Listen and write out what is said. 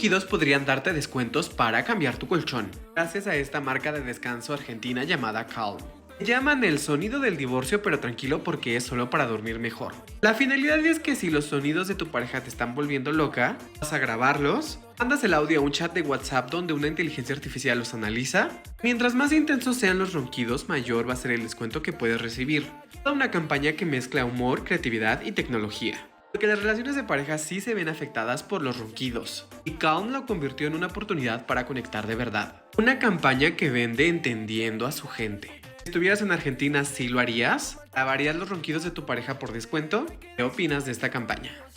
ronquidos podrían darte descuentos para cambiar tu colchón, gracias a esta marca de descanso argentina llamada Calm. Llaman el sonido del divorcio, pero tranquilo porque es solo para dormir mejor. La finalidad es que si los sonidos de tu pareja te están volviendo loca, vas a grabarlos, mandas el audio a un chat de WhatsApp donde una inteligencia artificial los analiza. Mientras más intensos sean los ronquidos, mayor va a ser el descuento que puedes recibir. Toda una campaña que mezcla humor, creatividad y tecnología. Porque las relaciones de pareja sí se ven afectadas por los ronquidos, y Calm lo convirtió en una oportunidad para conectar de verdad. Una campaña que vende entendiendo a su gente. Si estuvieras en Argentina, ¿sí lo harías? ¿Grabarías los ronquidos de tu pareja por descuento? ¿Qué opinas de esta campaña?